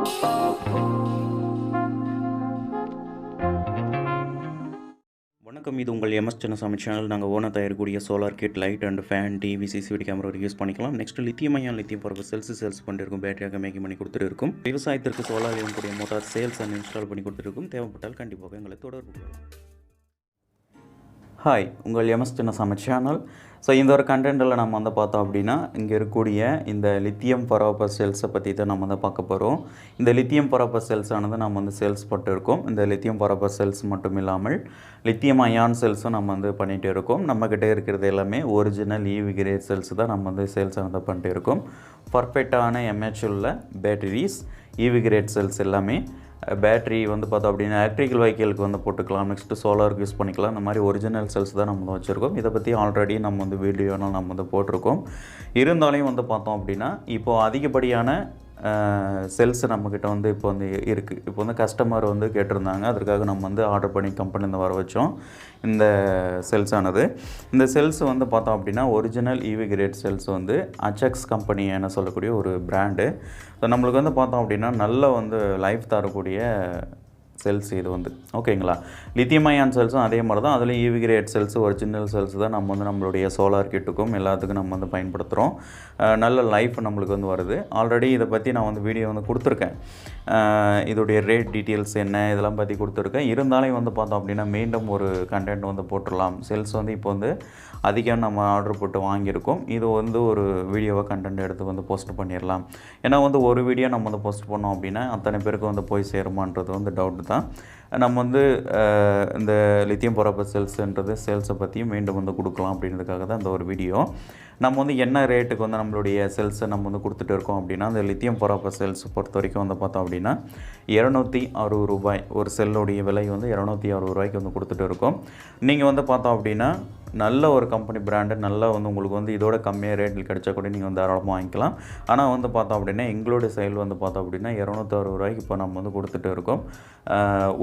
வணக்கம், இது உங்கள் mschinnasamy சேனல். நாங்கள் ஓனாக தயாரிக்கக்கூடிய solar kit, light and fan, TV, CCTV camera use பண்ணிக்கலாம். நெக்ஸ்ட் லித்தியம் அயான் லித்தியம் பரப்பு சேல்ஸ் பண்ணிருக்கும், பேட்டரியாக மேக்கிங் பண்ணி கொடுத்துருக்கும். விவசாயத்திற்கு சோலார் இயங்கக்கூடிய மோட்டார் சேல்ஸ் அண்ட் இன்ஸ்டால் பண்ணி கொடுத்துருக்கும். தேவைப்பட்டால் கண்டிப்பாக எங்களை தொடர்பு கொள்ளலாம். ஹாய், உங்கள் mschinnasamy சேனல். ஸோ இந்த ஒரு கண்டென்ட்டில் நம்ம வந்து பார்த்தோம் அப்படின்னா, இங்கே இருக்கக்கூடிய இந்த லித்தியம் பரப்பு செல்ஸை பற்றி தான் நம்ம வந்து பார்க்க போகிறோம். இந்த லித்தியம் பரப்பு செல்ஸானது நம்ம வந்து சேல்ஸ் பண்ணிட்டு இருக்கோம். இந்த லித்தியம் பரப்பு செல்ஸ் மட்டும் இல்லாமல் லித்தியம் அயான் செல்ஸும் நம்ம வந்து பண்ணிகிட்டு இருக்கோம். நம்மக்கிட்ட இருக்கிறது எல்லாமே ஒரிஜினல் ஈவி கிரேட் செல்ஸ் தான் நம்ம வந்து சேல்ஸ் வந்து பண்ணிட்டு இருக்கோம். பர்ஃபெக்டான எம்ஹெச் உள்ள பேட்டரிஸ், ஈவி கிரேட் செல்ஸ் எல்லாமே. பேட்ரி வந்து பார்த்தோம் அப்படின்னா எலக்ட்ரிக்கல் வெஹிக்கிளுக்கு வந்து போட்டுக்கலாம், நெக்ஸ்ட்டு சோலாருக்கு யூஸ் பண்ணிக்கலாம். இந்த மாதிரி ஒரிஜினல் செல்ஸ் தான் நம்ம வச்சுருக்கோம். இதை பற்றி ஆல்ரெடி நம்ம வந்து வீடியோனால் நம்ம வந்து போட்டிருக்கோம். இருந்தாலும் வந்து பார்த்தோம் அப்படின்னா இப்போது அதிகப்படியான செல்ஸ் நம்மக்கிட்ட வந்து இப்போ வந்து இருக்குது. இப்போ வந்து கஸ்டமர் வந்து கேட்டிருந்தாங்க, அதற்காக நம்ம வந்து ஆர்டர் பண்ணி கம்பெனிலேருந்து வர வச்சோம் இந்த செல்ஸ் ஆனது. இந்த செல்ஸ் வந்து பார்த்தோம் அப்படின்னா ஒரிஜினல் ஈவி கிரேட் செல்ஸ் வந்து அச்செக்ஸ் கம்பெனி என்ன சொல்லக்கூடிய ஒரு பிராண்டு. ஸோ நம்மளுக்கு வந்து பார்த்தோம் அப்படின்னா நல்ல வந்து லைஃப் தரக்கூடிய செல்ஸ் இது வந்து ஓகேங்களா. லித்தியம் அயான் செல்ஸும் அதே மாதிரி தான். அதில் EV grade cells, original cells தான் நம்ம வந்து நம்மளுடைய சோலார் கிட்டுக்கும் எல்லாத்துக்கும் நம்ம வந்து பயன்படுத்துகிறோம். நல்ல லைஃப் நம்மளுக்கு வந்து வருது. ஆல்ரெடி இதை பற்றி நான் வந்து வீடியோ வந்து கொடுத்துருக்கேன். இதோடைய ரேட் டீட்டெயில்ஸ் என்ன இதெல்லாம் பற்றி கொடுத்துருக்கேன். இருந்தாலும் வந்து பார்த்தோம் அப்படின்னா மீண்டும் ஒரு கண்டென்ட் வந்து போட்டுடலாம். செல்ஸ் வந்து இப்போ வந்து அதிகம் நம்ம ஆர்டர் போட்டு வாங்கியிருக்கோம். இது வந்து ஒரு வீடியோவை கண்டென்ட் எடுத்து வந்து போஸ்ட் பண்ணிடலாம். ஏன்னா வந்து ஒரு வீடியோ நம்ம வந்து போஸ்ட் பண்ணோம் அப்படின்னா அத்தனை பேருக்கு வந்து போய் சேருமான்றது வந்து டவுட் தான். நம்ம வந்து இந்த லித்தியம் பரப்பு செல்ஸுன்றது சேல்ஸை பற்றியும் மீண்டும் வந்து கொடுக்கலாம் அப்படின்றதுக்காக தான் இந்த ஒரு வீடியோ. நம்ம வந்து என்ன ரேட்டுக்கு வந்து நம்மளுடைய செல்ஸை நம்ம வந்து கொடுத்துட்டு இருக்கோம் அப்படின்னா, இந்த லித்தியம் பரப்பு செல்ஸ் பொறுத்த வரைக்கும் வந்து பார்த்தோம் அப்படின்னா ரூ. 260 ஒரு செல்லுடைய விலை வந்து ரூ. 260 வந்து கொடுத்துட்டு இருக்கோம். நீங்கள் வந்து பார்த்தோம் அப்படின்னா நல்ல ஒரு கம்பெனி பிராண்டு நல்லா வந்து உங்களுக்கு வந்து இதோட கம்மியாக ரேட்டில் கிடைச்சா கூட நீங்கள் வந்து தாராளமாக வாங்கிக்கலாம். ஆனால் வந்து பார்த்தோம் அப்படின்னா எங்களுடைய செயல் வந்து பார்த்தோம் அப்படின்னா ரூ. 260 இப்போ நம்ம வந்து கொடுத்துட்டு இருக்கோம்.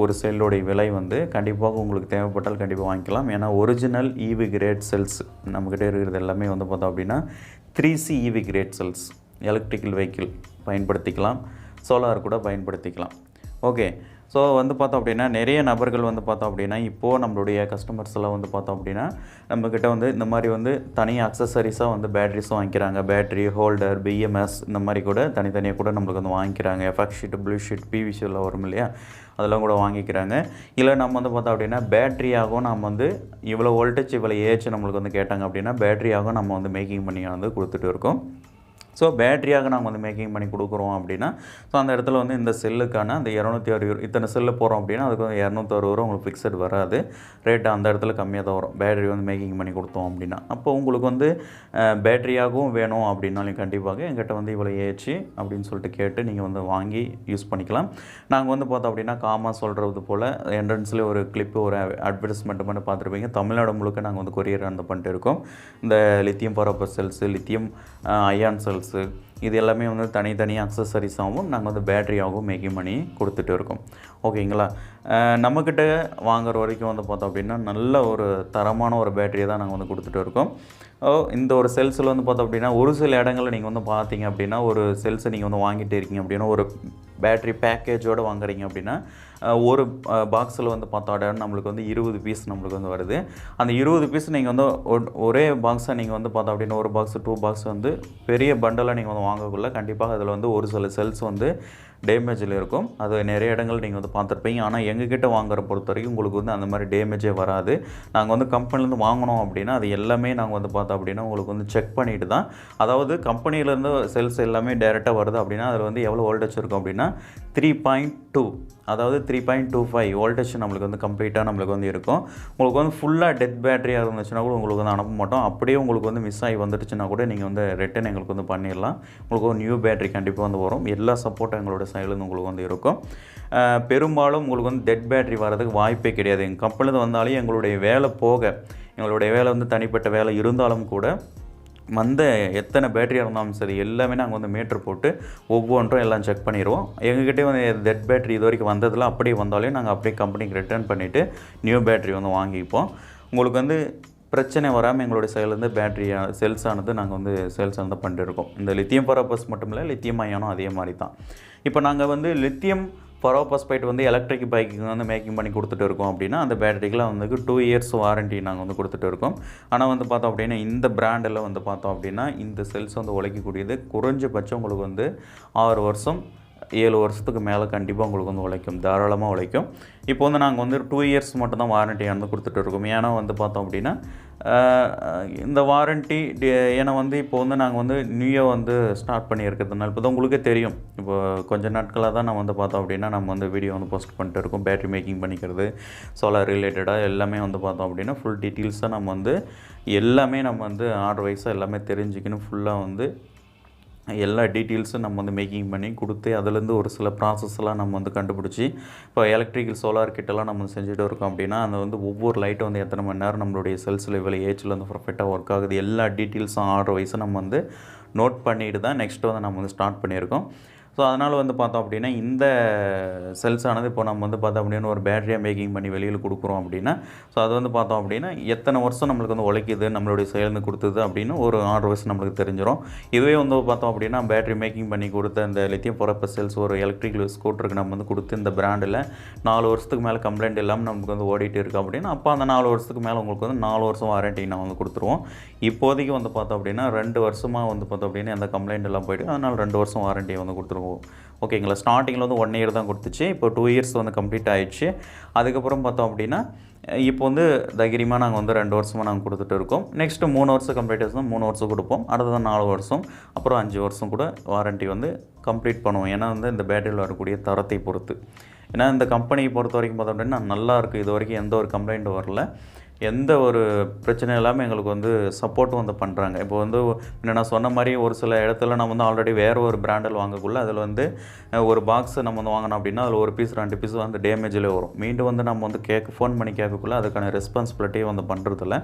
ஒரு செல்லுடைய விலை வந்து கண்டிப்பாக உங்களுக்கு தேவைப்பட்டால் கண்டிப்பாக வாங்கிக்கலாம். ஏன்னா ஒரிஜினல் ஈவி கிரேட் செல்ஸ் நம்மக்கிட்ட இருக்கிறது எல்லாமே வந்து பார்த்தோம் அப்படின்னா 3C EV grade cells. Electrical vehicle பயன்படுத்திக்கலாம், சோலார் கூட பயன்படுத்திக்கலாம். ஓகே. ஸோ வந்து பார்த்தோம் அப்படின்னா நிறைய நபர்கள் வந்து பார்த்தோம் அப்படின்னா இப்போது நம்மளுடைய கஸ்டமர்ஸ் எல்லாம் வந்து பார்த்தோம் அப்படின்னா நம்மக்கிட்ட வந்து இந்த மாதிரி வந்து தனியாக அக்சசரிஸாக வந்து பேட்ரிஸும் வாங்கிக்கிறாங்க. பேட்ரி ஹோல்டர், BMS இந்த மாதிரி கூட தனித்தனியாக கூட நம்மளுக்கு வந்து வாங்கிக்கிறாங்க. Effect sheet, blue sheet, PVC வரும் இல்லையா, அதெல்லாம் கூட வாங்கிக்கிறாங்க. இல்லை நம்ம வந்து பார்த்தோம் அப்படின்னா பேட்ரியாகவும் நம்ம வந்து இவ்வளோ வோல்டேஜ் இவ்வளோ ஏஹெச் நம்மளுக்கு வந்து கேட்டாங்க அப்படின்னா பேட்ரியாகவும் நம்ம வந்து மேக்கிங் பண்ணி வந்து கொடுத்துட்டு இருக்கோம். ஸோ பேட்டரியாக நாங்கள் வந்து மேக்கிங் பண்ணி கொடுக்குறோம் அப்படின்னா ஸோ அந்த இடத்துல வந்து இந்த செல்லுக்கான அந்த 260 இத்தனை செல்லு போகிறோம் அப்படின்னா அதுக்கு வந்து 260 உங்களுக்கு ஃபிக்ஸட் வராது. ரேட்டு அந்த இடத்துல கம்மியாக தான் வரும் பேட்டரி வந்து மேக்கிங் பண்ணி கொடுத்தோம் அப்படின்னா. அப்போ உங்களுக்கு வந்து பேட்டரியாகவும் வேணும் அப்படின்னாலும் கண்டிப்பாக எங்கிட்ட வந்து இவ்வளோ ஏச்சு அப்படின்னு சொல்லிட்டு கேட்டு நீங்கள் வந்து வாங்கி யூஸ் பண்ணிக்கலாம். நாங்கள் வந்து பார்த்தோம் அப்படின்னா காமா சொல்கிறது போல் என்ட்ரன்ஸ்லேயே ஒரு கிளிப்பு, ஒரு அட்வர்டைஸ்மெண்ட் பண்ணி பார்த்துருப்பீங்க. தமிழ்நாடு முழுக்க நாங்கள் வந்து கொரியர் வந்து பண்ணிட்டு இருக்கோம். இந்த லித்தியம் பரப்பு செல்ஸு, லித்தியம் அயான் செல்ஸ் இது எல்லாமே வந்து தனித்தனியாக அக்சசரிஸாகவும் நாங்கள் வந்து பேட்டரியாகவும் மேக்கிங் பண்ணி கொடுத்துட்டு இருக்கோம். ஓகேங்களா. நம்மக்கிட்ட வாங்குற வரைக்கும் வந்து பார்த்தோம் அப்படின்னா நல்ல ஒரு தரமான ஒரு பேட்டரியை தான் நாங்கள் வந்து கொடுத்துட்டு இருக்கோம். இந்த ஒரு செல்ஸில் வந்து பார்த்தோம் அப்படின்னா ஒரு சில இடங்களில் நீங்கள் வந்து பார்த்தீங்க அப்படின்னா ஒரு செல்ஸை நீங்கள் வந்து வாங்கிட்டு இருக்கீங்க அப்படின்னா ஒரு பேட்ரி பேக்கேஜோடு வாங்குறீங்க அப்படின்னா ஒரு பாக்ஸில் வந்து பார்த்தோம் நம்மளுக்கு வந்து 20 பீஸ் நம்மளுக்கு வந்து வருது. அந்த 20 பீஸ் நீங்கள் வந்து ஒரே பாக்ஸை நீங்கள் வந்து பார்த்தோம் அப்படின்னா ஒரு பாக்ஸ் 2 பாக்ஸ் வந்து பெரிய பண்டலாக நீங்கள் வந்து வாங்கக்குள்ள கண்டிப்பாக அதில் வந்து ஒரு சில செல்ஸ் வந்து டேமேஜில் இருக்கும். அது நிறைய இடங்கள் நீங்கள் வந்து பார்த்துருப்பீங்க. ஆனால் எங்ககிட்ட வாங்குற பொறுத்த வரைக்கும் உங்களுக்கு வந்து அந்த மாதிரி டேமேஜே வராது. நாங்கள் வந்து கம்பெனிலேருந்து வாங்கினோம் அப்படின்னா அது எல்லாமே நாங்கள் வந்து பார்த்தோம் அப்படின்னா உங்களுக்கு வந்து செக் பண்ணிட்டு தான், அதாவது கம்பெனிலேருந்து செல்ஸ் எல்லாமே டேரெக்டாக வருது அப்படின்னா அதில் வந்து எவ்வளோ வோல்டேஜ் இருக்கும் அப்படின்னா 3.2 அதாவது 3.25 வோல்டேஜ் நம்மளுக்கு வந்து கம்ப்ளீட்டாக நம்மளுக்கு வந்து இருக்கும். உங்களுக்கு வந்து ஃபுல்லாக டெத் பேட்டரியாக இருந்துச்சுன்னா கூட உங்களுக்கு வந்து அனுப்ப மாட்டோம். அப்படியே உங்களுக்கு வந்து மிஸ் ஆகி வந்துடுச்சுன்னா கூட நீங்கள் வந்து ரிட்டன் எங்களுக்கு வந்து பண்ணிடலாம். உங்களுக்கு ஒரு நியூ பேட்டரி கண்டிப்பாக வந்து வரும். எல்லா சப்போர்ட்டும் எங்களோட சைட்லேருந்து உங்களுக்கு வந்து இருக்கும். பெரும்பாலும் உங்களுக்கு வந்து டெட் பேட்டரி வரதுக்கு வாய்ப்பே கிடையாது. எங்கள் கம்பெனிலேருந்து வந்தாலே எங்களுடைய வேலை போக, எங்களுடைய வேலை வந்து தனிப்பட்ட வேலை இருந்தாலும் கூட வந்த எத்தனை பேட்டரியாக இருந்தாலும் சரி எல்லாமே நாங்கள் வந்து மீட்ரு போட்டு ஒவ்வொன்றும் எல்லாம் செக் பண்ணிடுவோம். எங்ககிட்டே வந்து டெட் பேட்டரி இது வரைக்கும் வந்ததில் அப்படியே வந்தாலே நாங்கள் அப்படியே கம்பெனிக்கு ரிட்டர்ன் பண்ணிவிட்டு நியூ பேட்டரி வந்து வாங்கிப்போம். உங்களுக்கு வந்து பிரச்சனை வராமல் எங்களுடைய சைட்லேருந்து பேட்டரி செல்ஸ் ஆனது நாங்கள் வந்து சேல்ஸ் வந்து பண்ணிருக்கோம். இந்த லித்தியம் பர்பஸ் மட்டும் இல்லை, லித்தியம் அயானும் அதே மாதிரி தான். இப்போ நாங்கள் வந்து லித்தியம் phosphate வந்து எலக்ட்ரிக் பைக்குக்கு வந்து மேக்கிங் பண்ணி கொடுத்துட்டு இருக்கோம் அப்படின்னா அந்த பேட்டரிக்கெலாம் வந்து 2 இயர்ஸ் வாரண்ட்டி நாங்கள் வந்து கொடுத்துட்டு இருக்கோம். ஆனால் வந்து பார்த்தோம் அப்படின்னா இந்த பிராண்டில் வந்து பார்த்தோம் அப்படின்னா இந்த செல்ஸ் வந்து உழைக்கக்கூடியது குறைஞ்சபட்சம் உங்களுக்கு வந்து 6 வருஷம் 7 வருஷத்துக்கு மேலே கண்டிப்பாக உங்களுக்கு வந்து உழைக்கும், தாராளமாக உழைக்கும். இப்போ வந்து நாங்கள் வந்து 2 இயர்ஸ் மட்டும் தான் வாரண்ட்டி வந்து கொடுத்துட்டு இருக்கோம். ஏன்னா வந்து பார்த்தோம் அப்படின்னா இந்த வாரண்ட்டி ஏன்னா வந்து இப்போ வந்து நாங்கள் வந்து நியூயாக வந்து ஸ்டார்ட் பண்ணியிருக்கிறதுனால இப்போ தான் உங்களுக்கே தெரியும். இப்போ கொஞ்சம் நாட்களாக தான் நான் வந்து பார்த்தோம் அப்படின்னா நம்ம வந்து வீடியோ வந்து போஸ்ட் பண்ணிட்டு இருக்கோம். பேட்டரி மேக்கிங் பண்ணிக்கிறது, சோலார் ரிலேட்டடாக எல்லாமே வந்து பார்த்தோம் அப்படின்னா ஃபுல் டீட்டெயில்ஸாக நம்ம வந்து எல்லாமே நம்ம வந்து ஆர்டர் வைஸாக எல்லாமே தெரிஞ்சுக்கணும். ஃபுல்லாக வந்து எல்லா டீட்டெயில்ஸும் நம்ம வந்து மேக்கிங் பண்ணி கொடுத்து அதுலேருந்து ஒரு சில ப்ராசஸ்லாம் நம்ம வந்து கண்டுபிடிச்சி இப்போ எலக்ட்ரிக்கல் சோலார் கிட்டலாம் நம்ம செஞ்சுட்டு இருக்கோம் அப்படின்னா அந்த வந்து ஒவ்வொரு லைட்டும் வந்து எத்தனை மணி நேரம் நம்மளுடைய செல்ஸ் லெவல் ஏஜில் வந்து பர்ஃபெக்டாக ஒர்க் ஆகுது, எல்லா டீட்டெயில்ஸும் ஆர்டர் வைஸும் நம்ம வந்து நோட் பண்ணிட்டு தான் நெக்ஸ்ட்டு வந்து நம்ம வந்து ஸ்டார்ட் பண்ணியிருக்கோம். ஸோ அதனால் வந்து பார்த்தோம் அப்படின்னா இந்த செல்ஸ் ஆனது இப்போ நம்ம வந்து பார்த்தோம் அப்படின்னா ஒரு பேட்டரியாக மேக்கிங் பண்ணி வெளியில் கொடுக்குறோம் அப்படின்னா ஸோ அது வந்து பார்த்தோம் அப்படின்னா எத்தனை வருஷம் நம்மளுக்கு வந்து உழைக்குது, நம்மளுடைய செயல்னு கொடுத்தது அப்படின்னு ஒரு 6 வருஷம் நம்மளுக்கு தெரிஞ்சிடும். இதுவே வந்து பார்த்தோம் அப்படின்னா பேட்டரி மேக்கிங் பண்ணி கொடுத்த இந்த லித்தியம் பர்பஸ் செல்ஸ் ஒரு எலக்ட்ரிக்கல் ஸ்கூட்டருக்கு நம்ம வந்து கொடுத்து இந்த பிராண்டில் 4 வருஷத்துக்கு மேலே கம்ப்ளைண்ட் இல்லாமல் நமக்கு வந்து ஓடிட்டு இருக்குது அப்படின்னா அப்போ அந்த 4 வருஷத்துக்கு மேலே உங்களுக்கு வந்து 4 வருஷம் வாரண்ட்டி நான் வந்து கொடுத்துருவோம். இப்போதைக்கு வந்து பார்த்தோம் அப்படின்னா 2 வருஷமாக வந்து பார்த்தோம் அப்படின்னா அந்த கம்ப்ளைண்ட் எல்லாம் போய்ட்டு அதனால் 2 வருஷம் வாரண்ட்டியை வந்து கொடுத்துருவோம். ஓகேங்களா. ஸ்டார்டிங்கில் வந்து 1 இயர் தான் கொடுத்துச்சு, இப்போ 2 இயர்ஸ் வந்து கம்ப்ளீட் ஆகிடுச்சு. அதுக்கப்புறம் பார்த்தோம் அப்படின்னா இப்போ வந்து தைரியமாக நாங்கள் வந்து 2 வருஷமாக நாங்கள் கொடுத்துட்டு இருக்கோம். நெக்ஸ்ட்டு 3 வருஷம் கம்ப்ளீட் ஆச்சுன்னா 3 வருஷம் கொடுப்போம். அடுத்ததான் 4 வருஷம், அப்புறம் 5 வருஷம் கூட வாரண்ட்டி வந்து கம்ப்ளீட் பண்ணுவோம். ஏன்னா வந்து இந்த பேட்டரியில் வரக்கூடிய தரத்தை பொறுத்து. ஏன்னா இந்த கம்பெனியை பொறுத்த வரைக்கும் பார்த்தோம் அப்படின்னா நல்லாயிருக்கு, இது வரைக்கும் எந்த ஒரு கம்ப்ளைண்ட்டும் வரல, எந்த ஒரு பிரச்சனை இல்லாமல் எங்களுக்கு வந்து சப்போர்ட்டும் வந்து பண்ணுறாங்க. இப்போ வந்து நான் சொன்ன மாதிரி ஒரு சில இடத்துல நம்ம வந்து ஆல்ரெடி வேறு ஒரு பிராண்டில் வாங்கக்குள்ள அதில் வந்து ஒரு பாக்ஸ் நம்ம வந்து வாங்கினோம் அப்படின்னா அதில் ஒரு பீஸ் 2 பீஸ் வந்து டேமேஜில் வரும். மீண்டும் வந்து நம்ம வந்து ஃபோன் பண்ணி கேட்கக்குள்ள அதுக்கான ரெஸ்பான்சிபிலிட்டியை வந்து பண்ணுறதில்ல.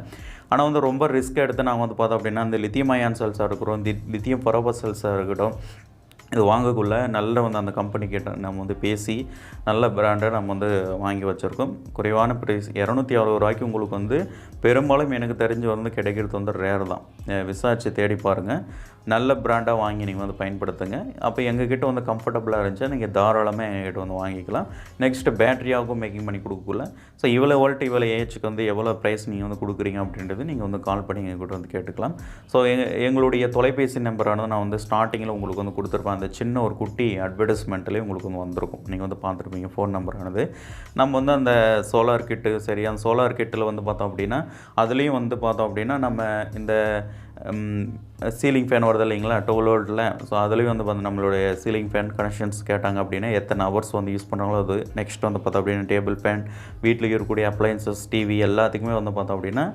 ஆனால் வந்து ரொம்ப ரிஸ்க் எடுத்து நாங்கள் வந்து பார்த்தோம் அப்படின்னா இந்த லித்தியம் அயான் செல்ஸாக இருக்கட்டும், லித்தியம் பர்பஸ் செல்ஸாக இருக்கட்டும், இது வாங்கக்குள்ளே நல்ல வந்து அந்த கம்பெனிக்கிட்ட நம்ம வந்து பேசி நல்ல பிராண்டை நம்ம வந்து வாங்கி வச்சுருக்கோம். குறைவான ப்ரைஸ் 260 ரூபாய்க்கு உங்களுக்கு வந்து பெரும்பாலும் எனக்கு தெரிஞ்சு வந்து கிடைக்கிறது வந்து ரேர் தான். விசாரித்து தேடி பாருங்கள், நல்ல பிராண்டாக வாங்கி நீங்கள் வந்து பயன்படுத்துங்க. அப்போ எங்ககிட்ட வந்து கம்ஃபர்டபுளாக இருந்துச்சா நீங்கள் தாராளமாக எங்ககிட்ட வந்து வாங்கிக்கலாம். நெக்ஸ்ட்டு பேட்டரியாகவும் மேக்கிங் பண்ணி கொடுக்கல. ஸோ இவ்வளோ வோல்ட் இவ்வளோ ஏஜுக்கு வந்து எவ்வளோ ப்ரைஸ் நீங்கள் வந்து கொடுக்குறீங்க அப்படின்றது நீங்கள் வந்து கால் பண்ணி எங்ககிட்ட வந்து கேட்டுக்கலாம். ஸோ எங்களுடைய தொலைபேசி நம்பரானது நான் வந்து ஸ்டார்டிங்கில் உங்களுக்கு வந்து கொடுத்துருப்பேன். அந்த சின்ன ஒரு குட்டி அட்வர்டைஸ்மெண்ட்லேயே உங்களுக்கு வந்து வந்திருக்கும், நீங்கள் வந்து பார்த்துருப்பீங்க ஃபோன் நம்பரானது. நம்ம வந்து அந்த சோலார் கிட்டு சரி, அந்த சோலார் கிட்டில் வந்து பார்த்தோம் அப்படின்னா அதுலேயும் வந்து பார்த்தோம் அப்படின்னா நம்ம இந்த சீலிங் ஃபேன் வருது இல்லைங்களா 12 வோல்ட்டில். ஸோ அதுலேயும் வந்து பார்த்து நம்மளுடைய சீலிங் ஃபேன் கனெக்ஷன்ஸ் கேட்டாங்க அப்படின்னா எத்தனை ஹவர்ஸ் வந்து யூஸ் பண்ணுறாங்களோ அது. நெக்ஸ்ட் வந்து பார்த்தோம் அப்படின்னா டேபிள் ஃபேன், வீட்டில் இருக்கக்கூடிய அப்ளையன்சஸ், டிவி எல்லாத்துக்குமே வந்து பார்த்தோம் அப்படின்னா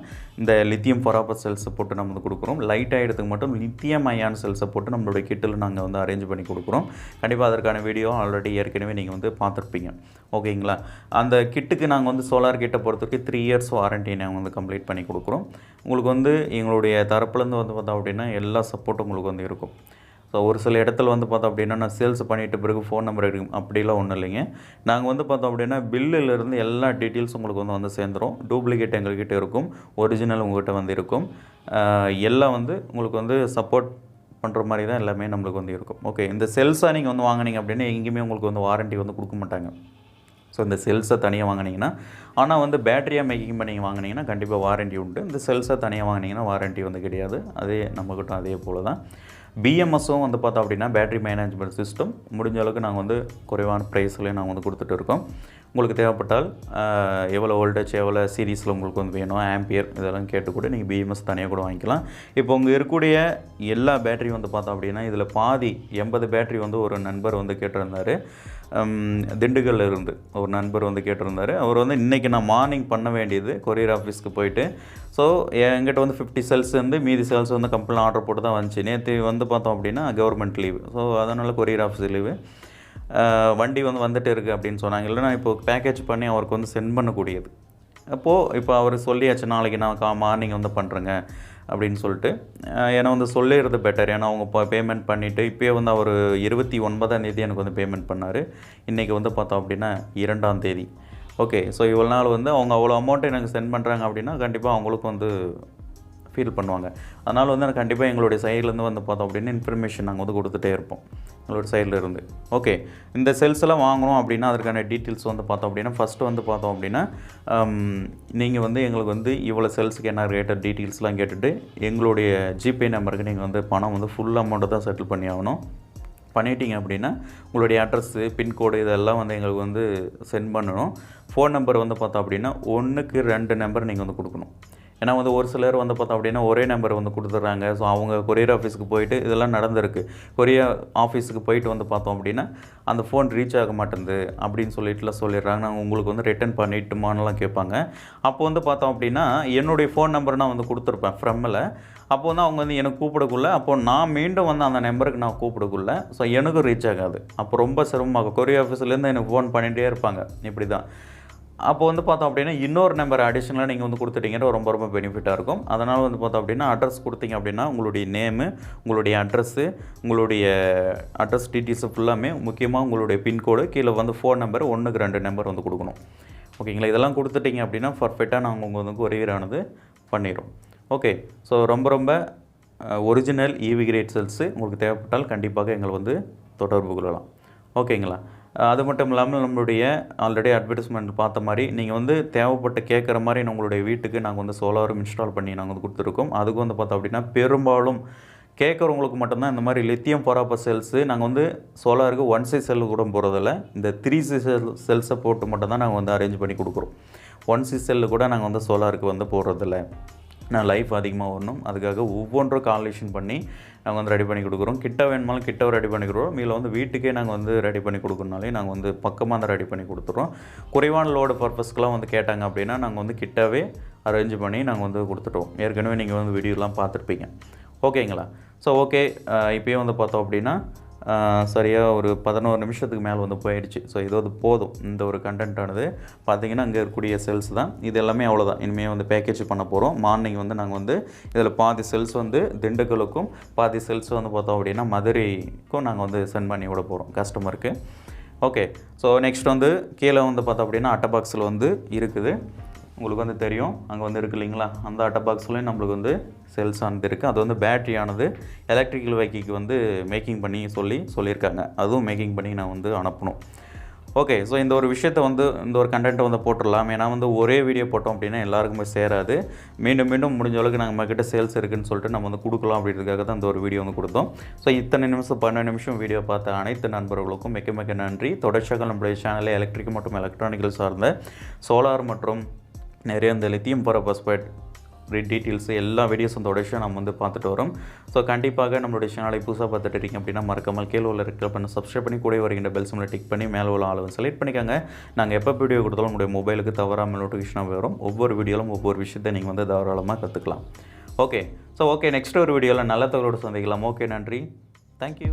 இந்த லித்தியம் பர்பஸ் செல்ஸை போட்டு நம்ம வந்து கொடுக்குறோம். லைட் ஆகிடுறதுக்கு மட்டும் லித்தியம் அயான் செல்ஸை போட்டு நம்மளுடைய கிட்டில் நாங்கள் வந்து அரேஞ்ச் பண்ணி கொடுக்குறோம். கண்டிப்பாக அதற்கான வீடியோ ஆல்ரெடி ஏற்கனவே நீங்கள் வந்து பார்த்துருப்பீங்க. ஓகேங்களா. அந்த கிட்டுக்கு நாங்கள் வந்து சோலார் கிட்டை பொறுத்தவரைக்கும் 3 இயர்ஸ் வாரண்ட்டி நாங்கள் வந்து கம்ப்ளீட் பண்ணி கொடுக்குறோம். உங்களுக்கு வந்து எங்களுடைய தரப்புலேருந்து வந்து பார்த்தோம் அப்படின்னா எல்லா சப்போர்ட்டும் உங்களுக்கு வந்து இருக்கும். ஸோ ஒரு சில இடத்துல வந்து பார்த்தோம் அப்படின்னா நான் சேல்ஸ் பண்ணிவிட்டு பிறகு ஃபோன் நம்பர் இருக்கும் அப்படிலாம் ஒன்றும் இல்லைங்க. நாங்கள் வந்து பார்த்தோம் அப்படின்னா பில்லிலேருந்து எல்லா டீட்டெயில்ஸும் உங்களுக்கு வந்து சேர்ந்துடும். டூப்ளிகேட் எங்கள்கிட்ட இருக்கும், ஒரிஜினல் உங்கள்கிட்ட வந்து இருக்கும். எல்லாம் வந்து உங்களுக்கு வந்து சப்போர்ட் பண்ணுற மாதிரி தான் எல்லாமே நம்மளுக்கு வந்து இருக்கும். ஓகே. இந்த செல்ஸாக நீங்கள் வந்து வாங்கினீங்க அப்படின்னா எங்கேயுமே உங்களுக்கு வந்து வாரண்ட்டி வந்து கொடுக்க மாட்டாங்க. ஸோ இந்த செல்ஸை தனியாக வாங்கினீங்கன்னா, ஆனால் வந்து பேட்டரியாக மேக்கிங் பண்ணி வாங்கினீங்கன்னா கண்டிப்பாக வாரண்ட்டி உண்டு. இந்த செல்ஸை தனியாக வாங்கினீங்கன்னா வாரண்ட்டி வந்து கிடையாது. அதே நம்மக்கிட்ட அதே போல் தான். பிஎம்எஸும் வந்து பார்த்தோம் அப்படின்னா பேட்டரி மேனேஜ்மெண்ட் சிஸ்டம் முடிஞ்ச அளவுக்கு நாங்கள் வந்து குறைவான ப்ரைஸ்லேயே நாங்கள் வந்து கொடுத்துட்டு இருக்கோம். உங்களுக்கு தேவைப்பட்டால் எவ்வளோ வோல்டேஜ் எவ்வளோ சீரீஸில் உங்களுக்கு வந்து வேணும், ஆம்பியர் இதெல்லாம் கேட்டு கூட நீங்கள் பிஎம்எஸ் தனியாக கூட வாங்கிக்கலாம். இப்போ உங்கள் இருக்கக்கூடிய எல்லா பேட்டரியும் வந்து பார்த்தோம் அப்படின்னா இதில் பாதி 80 பேட்டரி வந்து ஒரு நண்பர் வந்து கேட்டிருந்தார். திண்டுக்கல்ல இருந்து ஒரு நண்பர் வந்து கேட்டிருந்தார். அவர் வந்து இன்றைக்கி நான் மார்னிங் பண்ண வேண்டியது கொரியர் ஆஃபீஸ்க்கு போயிட்டு, ஸோ என்கிட்ட வந்து 50 செல்ஸ் வந்து மீதி செல்ஸ் வந்து கம்பெனியில் ஆர்டர் போட்டு தான் வந்துச்சு. நேற்று வந்து பார்த்தோம் அப்படின்னா கவர்மெண்ட் லீவு, ஸோ அதனால் கொரியர் ஆஃபீஸ் லீவு. வண்டி வந்து வந்துட்டு இருக்குது அப்படின்னு சொன்னாங்க. இல்லைனா இப்போ பேக்கேஜ் பண்ணி அவருக்கு வந்து சென்ட் பண்ணக்கூடியது. அப்போது இப்போ அவர் சொல்லியாச்சு நாளைக்கு நான் மார்னிங் வந்து பண்ணுறேங்க அப்படின்னு சொல்லிட்டு. ஏன்னா வந்து சொல்லிடுறது பெட்டர். ஏன்னா அவங்க இப்போ பேமெண்ட் பண்ணிவிட்டு இப்போயே வந்து அவர் 29ஆம் தேதி எனக்கு வந்து பேமெண்ட் பண்ணார். இன்றைக்கி வந்து பார்த்தோம் அப்படின்னா 2ஆம் தேதி. ஓகே. ஸோ இவ்வளோ நாள் வந்து அவங்க அவ்வளோ அமௌண்ட்டு எனக்கு சென்ட் பண்ணுறாங்க அப்படின்னா கண்டிப்பாக அவங்களுக்கும் வந்து ஃபீல் பண்ணுவாங்க. அதனால் வந்து எனக்கு கண்டிப்பாக எங்களுடைய சைட்லேருந்து வந்து பார்த்தோம் அப்படின்னா இன்ஃபர்மேஷன் நாங்கள் வந்து கொடுத்துட்டே இருப்போம் எங்களோட சைடில் இருந்து. ஓகே. இந்த செல்ஸ் எல்லாம் வாங்கணும் அப்படின்னா அதற்கான டீட்டெயில்ஸ் வந்து பார்த்தோம் அப்படின்னா ஃபஸ்ட்டு வந்து பார்த்தோம் அப்படின்னா நீங்கள் வந்து எங்களுக்கு வந்து இவ்வளோ செல்ஸுக்கு என்ன ரேட்டட் டீட்டெயில்ஸ்லாம் கேட்டுட்டு எங்களுடைய ஜிபே நம்பருக்கு நீங்கள் வந்து பணம் வந்து ஃபுல் அமௌண்ட்டை தான் செட்டில் பண்ணி ஆகணும். பண்ணிட்டீங்க அப்படின்னா உங்களுடைய அட்ரஸ்ஸு, பின்கோடு இதெல்லாம் வந்து எங்களுக்கு வந்து சென்ட் பண்ணணும். ஃபோன் நம்பர் வந்து பார்த்தோம் அப்படின்னா 1க்கு 2 நம்பர் நீங்கள் வந்து கொடுக்கணும். ஏன்னா வந்து ஒரு சிலர் வந்து பார்த்தோம் அப்படின்னா ஒரே நம்பர் வந்து கொடுத்துட்றாங்க. ஸோ அவங்க கொரியர் ஆஃபீஸுக்கு போயிட்டு இதெல்லாம் நடந்திருக்கு. கொரியர் ஆஃபீஸுக்கு போயிட்டு வந்து பார்த்தோம் அப்படின்னா அந்த ஃபோன் ரீச் ஆக மாட்டேங்குது அப்படின்னு சொல்லிட்டுலாம் சொல்லிடுறாங்க. நாங்கள் உங்களுக்கு வந்து ரிட்டர்ன் பண்ணிட்டுமான்லாம் கேட்பாங்க. அப்போ வந்து பார்த்தோம் அப்படின்னா என்னுடைய ஃபோன் நம்பர் நான் வந்து கொடுத்துருப்பேன் ஃப்ரம்மில். அப்போ வந்து அவங்க வந்து எனக்கு கூப்பிடக்குள்ள அப்போ நான் மீண்டும் வந்து அந்த நம்பருக்கு நான் கூப்பிடக்குள்ள ஸோ எனக்கும் ரீச் ஆகாது. அப்போ ரொம்ப சிரமமாகும். கொரியர் ஆஃபீஸ்லேருந்து எனக்கு ஃபோன் பண்ணிகிட்டே இருப்பாங்க. இப்படி தான். அப்போ வந்து பார்த்தோம் அப்படின்னா இன்னொரு நம்பர் அடிஷ்னலாக நீங்கள் வந்து கொடுத்துட்டீங்கன்னா ரொம்ப ரொம்ப பெனிஃபிட்டாக இருக்கும். அதனால் வந்து பார்த்தோம் அப்படின்னா அட்ரஸ் கொடுத்தீங்க அப்படின்னா உங்களுடைய நேமு, உங்களுடைய அட்ரஸ்ஸு, உங்களுடைய அட்ரஸ் டீட்டெயில்ஸு ஃபுல்லாமே முக்கியமாக உங்களுடைய பின்கோடு கீழே வந்து ஃபோன் நம்பர் 1க்கு 2 நம்பர் வந்து கொடுக்கணும். ஓகேங்களா? இதெல்லாம் கொடுத்துட்டிங்க அப்படின்னா பர்ஃபெக்டாக நாங்கள் உங்களுக்கு வந்து கொரியரானது பண்ணிடும். ஓகே. ஸோ ரொம்ப ரொம்ப ஒரிஜினல் ஈவி கிரேட் செல்ஸு உங்களுக்கு தேவைப்பட்டால் கண்டிப்பாக எங்களை வந்து தொடர்பு கொள்ளலாம். ஓகேங்களா? அது மட்டும் இல்லாமல் நம்மளுடைய ஆல்ரெடி அட்வர்டைஸ்மெண்ட் பார்த்த மாதிரி நீங்கள் வந்து தேவைப்பட்டு கேட்குற மாதிரி உங்களுடைய வீட்டுக்கு நாங்கள் வந்து சோலாரும் இன்ஸ்டால் பண்ணி நாங்கள் வந்து கொடுத்துருக்கோம். அதுக்கு வந்து பார்த்தோம் அப்படின்னா பெரும்பாலும் கேட்குறவங்களுக்கு மட்டும்தான் இந்த மாதிரி லித்தியம் ஃபாராபஸ் செல்ஸு நாங்கள் வந்து சோலாருக்கு 1C செல்லு கூட போகிறதில்ல. இந்த 3C செல்ஸை போட்டு மட்டும் தான் நாங்கள் வந்து அரேஞ்ச் பண்ணி கொடுக்குறோம். 1C செல்லு கூட நாங்கள் வந்து சோலாருக்கு வந்து போடுறதில்ல. நான் லைஃப் அதிகமாக வரணும், அதுக்காக ஒவ்வொன்றும் கால்குலேஷன் பண்ணி நாங்கள் வந்து ரெடி பண்ணி கொடுக்குறோம். கிட்ட வேணுமாலும் கிட்ட ரெடி பண்ணி கொடுக்குறோம். மீதில் வந்து வீட்டுக்கே நாங்கள் வந்து ரெடி பண்ணி கொடுக்கறனாலே நாங்கள் வந்து பக்கமாக தான் ரெடி பண்ணி கொடுத்துட்றோம். குறைவான லோடு பர்பஸ்க்கெலாம் வந்து கேட்டாங்க அப்படின்னா நாங்கள் வந்து கிட்டவே அரேஞ்ச் பண்ணி நாங்கள் வந்து கொடுத்துட்டோம். ஏற்கனவே நீங்கள் வந்து வீடியோலாம் பார்த்துருப்பீங்க. ஓகேங்களா? So okay. இப்போயே வந்து பார்த்தோம் அப்படின்னா சரியாக ஒரு 11 நிமிஷத்துக்கு மேலே வந்து போயிடுச்சு. ஸோ இது வந்து போதும். இந்த ஒரு கண்டென்ட்டானது பார்த்தீங்கன்னா அங்கே இருக்கக்கூடிய செல்ஸ் தான். இது எல்லாமே அவ்வளோதான். இனிமேல் வந்து பேக்கேஜ் பண்ண போகிறோம். மார்னிங் வந்து நாங்கள் வந்து இதில் பாதி செல்ஸ் வந்து திண்டுக்கலுக்கும் பாதி செல்ஸ் வந்து பார்த்தோம் அப்படின்னா மதுரைக்கும் நாங்கள் வந்து சென்ட் பண்ணி விட போகிறோம் கஸ்டமருக்கு. ஓகே. ஸோ நெக்ஸ்ட் வந்து கீழே வந்து பார்த்தோம் அப்படின்னா அட்டை பாக்ஸில் வந்து இருக்குது. உங்களுக்கு வந்து தெரியும் அங்கே வந்து இருக்குது இல்லைங்களா? அந்த அட்டை பாக்ஸ்லேயும் நம்மளுக்கு வந்து செல்ஸ் ஆனது இருக்குது. அது வந்து பேட்டரியானது எலக்ட்ரிக்கல் வெஹிக்கிளுக்கு வந்து மேக்கிங் பண்ணி சொல்லியிருக்காங்க. அதுவும் மேக்கிங் பண்ணி நான் வந்து அனுப்பணும். ஓகே. ஸோ இந்த ஒரு விஷயத்தை வந்து இந்த ஒரு கண்டென்ட்டை வந்து போட்டுடலாம். ஏன்னா வந்து ஒரே வீடியோ போட்டோம் அப்படின்னா எல்லாருக்குமே சேராது. மீண்டும் முடிஞ்ச அளவுக்கு நாங்கள் நம்மக்கிட்ட சேல்ஸ் இருக்குதுன்னு சொல்லிட்டு நம்ம வந்து கொடுக்கலாம் அப்படின்றதுக்காக தான் இந்த ஒரு வீடியோ வந்து கொடுத்தோம். ஸோ இத்தனை நிமிஷம் 12 நிமிஷம் வீடியோ பார்த்த அனைத்து நண்பர்களுக்கும் மிக்க நன்றி. தொடர்ச்சியாக நம்மளுடைய சேனலில் எலக்ட்ரிக் மற்றும் எலக்ட்ரானிக்கல் சார்ந்த சோலார் மற்றும் நிறைய இந்த லித்தியம் பாஸ்பேட் டீட்டெயில்ஸ் எல்லா வீடியோஸும் தொடர்ச்சியாக நம்ம வந்து பார்த்துட்டு வரோம். ஸோ கண்டிப்பாக நம்மளுடைய சேனலை புதுசாக பார்த்துட்டு இருக்கீங்க அப்படின்னா மறக்காமல் கீழே உள்ள ரெக்ட் பண்ணி சப்ஸ்கிரைப் பண்ணி கூட வருகின்ற பெல் சிம்மில் டிக் பண்ணி மேலே உள்ள ஆளை செலக்ட் பண்ணிக்கோங்க. நாங்கள் எப்போ வீடியோ கொடுத்தாலும் உங்களுடைய மொபைலுக்கு தவறாமல் நோட்டிஃபிகேஷனாக வரும். ஒவ்வொரு வீடியோவிலும் ஒவ்வொரு விஷயத்தை நீங்கள் வந்து தாராளமாக கற்றுக்கலாம். ஓகே. So okay. நெக்ஸ்ட் ஒரு வீடியோவில் நல்ல தகவலோடு சந்திக்கலாம். ஓகே. நன்றி. தேங்க்யூ.